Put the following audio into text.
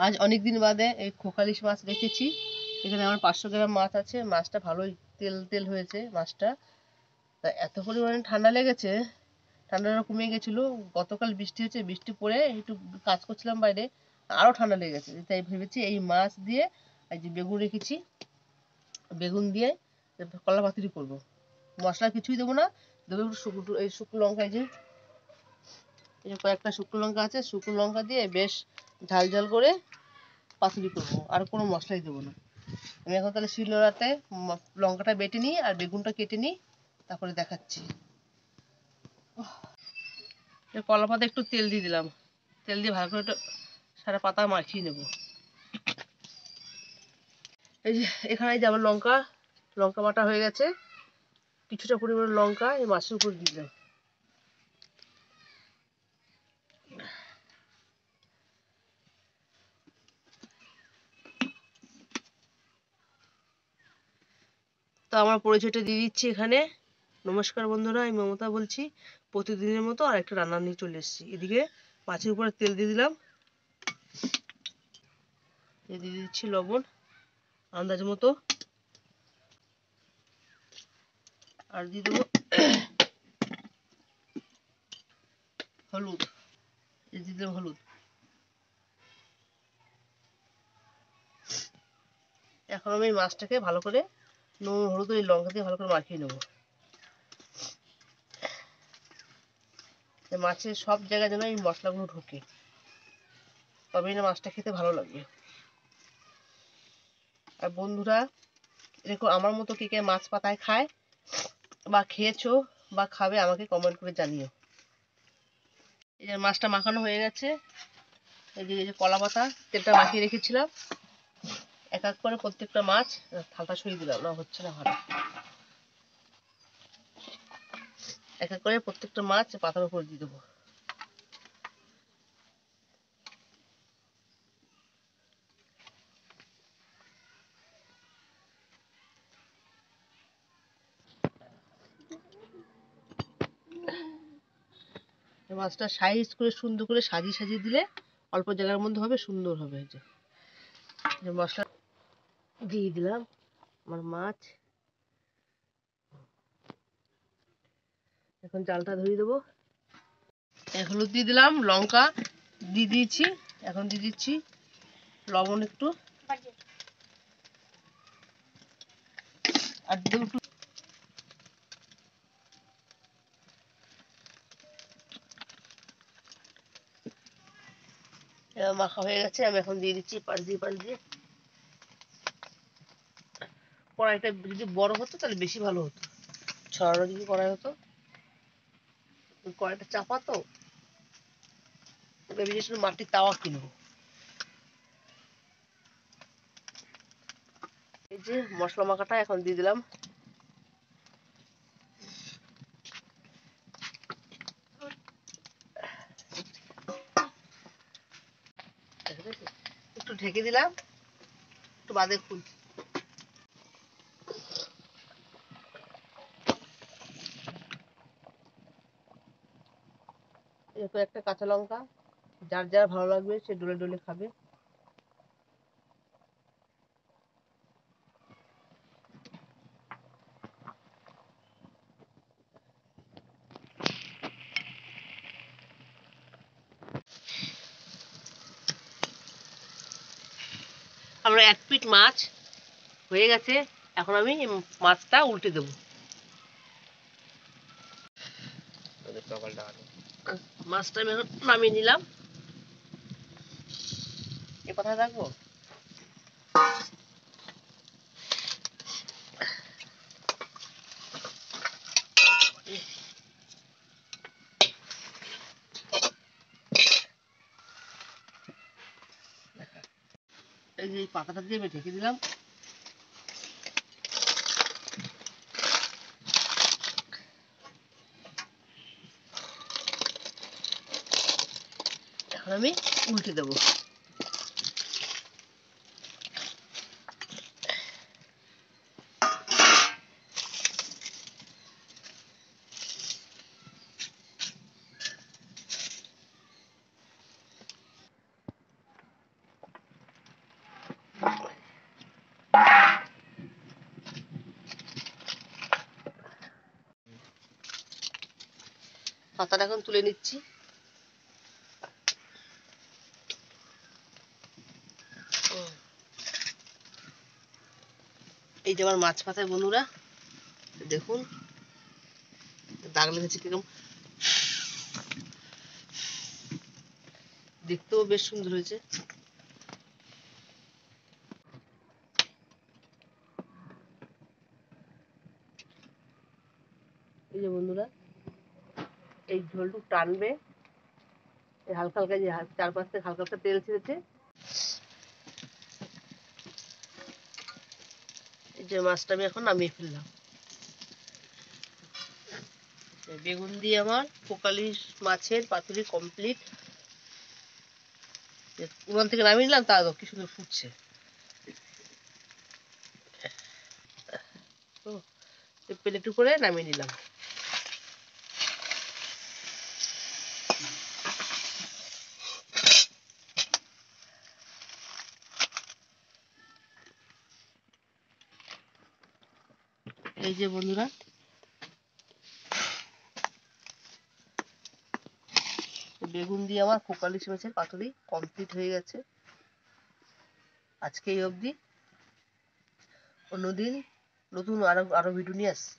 আজ অনেক দিন বাদে এই খোকালিশ মাছ রেখেছি। এখানে আমার 500 গ্রাম মাছ আছে। মাছটা ভালোই তেল তেল হয়েছে মাছটা। তা এত পরিমাণে ঠান্ডা লেগেছে, ঠান্ডাটা কমে গেছিলো। গতকাল বৃষ্টি হয়েছে, বৃষ্টি পড়ে একটু কাজ করছিলাম বাইরে, আরও ঠান্ডা লেগেছে। তাই ভেবেছি এই মাছ দিয়ে এই যে বেগুন রেখেছি, বেগুন দিয়ে কলা পাতুরি করবো। মশলা কিছুই দেবো না, দেবো একটু শুকনো লঙ্কা। এই যে কয়েকটা শুকনো লঙ্কা আছে, শুকনো লঙ্কা দিয়ে বেশ ঝাল ঝাল করে পাতুরি করবো, আর কোনো মশলাই দেবো না। আমি এখন তাহলে শিলনোড়াতে লঙ্কাটা বেটে নিই আর বেগুনটা কেটে নিই, তারপরে দেখাচ্ছি। কলা পাতা একটু তেল দিয়ে দিলাম, তেল দিয়ে ভালো করে একটু সারা পাতা মাখিয়ে নেব। এই যে এখানে যে আমার লঙ্কা লঙ্কা বাটা হয়ে গেছে, কিছুটা পরিমাণে লঙ্কা এই মাছের উপর দিয়ে দিলাম। তো আমার পরিচয়টা দিয়ে দিচ্ছি এখানে। নমস্কার বন্ধুরা, আমি মমতা বলছি। প্রতিদিনের মতো আর একটা রান্না নিয়ে চলে এসেছি। এদিকে মাছের উপরে তেল দিয়ে দিলাম, দিয়ে দিচ্ছি লবণ আন্দাজ মতো, আর দিয়ে দেবো হলুদ, দিয়ে দিলাম হলুদ। এখন আমি মাছটাকে ভালো করে নুন হলুদ এই লঙ্কা দিয়ে ভালো করে মাখিয়ে নেবো। মাছের সব জায়গায় যেন এই মশলাগুলো ঢোকে, তবেই না মাছটা খেতে ভালো লাগবে। আর বন্ধুরা, এরকম আমার মতো কে কে মাছ পাতায় খায় বা খেয়েছো বা খাবে, আমাকে কমেন্ট করে জানিও। এই যে মাছটা মাখানো হয়ে গেছে। এই যে কলা পাতা তেলটা মাখিয়ে রেখেছিলাম, এক এক করে প্রত্যেকটা মাছ থালটা সরিয়ে দিলাম, না হচ্ছে না ভালো। এক এক করে প্রত্যেকটা মাছ পাতার উপর দিয়ে দেবো। মাছটা সাইজ করে সুন্দর করে সাজিয়ে সাজিয়ে দিলে অল্প জায়গার মধ্যে হবে, সুন্দর হবে। এই যে মশলা দিয়ে দিলাম আমার মাছ, এখন জালটা ধরিয়ে দেবো। হলুদ দিয়ে দিলাম, লঙ্কা দিয়ে দিয়েছি, এখন দিয়ে দিচ্ছি লবণ একটু, আর দিয়ে একটু মাখা হয়ে গেছে। আমি এখন দিয়ে দিচ্ছি পাশ দিয়ে পাশ দিয়ে। কড়াইটা যদি বড় হতো তাহলে বেশি ভালো হতো, ছড়ানো যদি কড়াই হতো। কড়াইটা চাপা তো, ভেবেছি মাটির তাওয়া কিনবো। এই যে মশলা মাখাটা এখন দিয়ে দিলাম। একটু ঢেকে দিলাম, একটু বাদে খুলছি। এরপর একটা কাঁচা লঙ্কা, যার যার ভালো লাগবে সে ডলে ডলে খাবে। আমরা এক পিঠ মাছ হয়ে গেছে, এখন আমি মাছটা উল্টে দেবো। মাছটা আমি এখন নামিয়ে নিলাম। এ কথা রাখবো। এই যে পাতাটা দিয়ে আমি ঢেকে দিলাম। এখন আমি উল্টে দেবো। মাথাটা এখন তুলে নিচ্ছি। এই যে আমার মাছ মাথায় বন্ধুরা দেখুন দাগ লেগেছে, কিরকম দেখতেও বেশ সুন্দর হয়েছে। এই যে বন্ধুরা এই ঝোলটুক টানবে, হালকা হালকা যে চারপাশ থেকে হালকা হালকা তেল ছেড়েছে। এই যে মাছটা আমি এখন নামিয়ে ফেললাম। বেগুন দিয়ে আমার পোকালিশ মাছের পাতুরি কমপ্লিট। উনান থেকে নামিয়ে নিলাম, তা কি সুন্দর ফুটছে। প্লেটে করে নামিয়ে নিলাম। এই যে বন্ধুরা বেগুন দিয়ে আমার পোকালিশ মাছের পাতুরি কমপ্লিট হয়ে গেছে। আজকে এই অবধি, অন্যদিন নতুন আরো ভিডিও নিয়ে আসছি।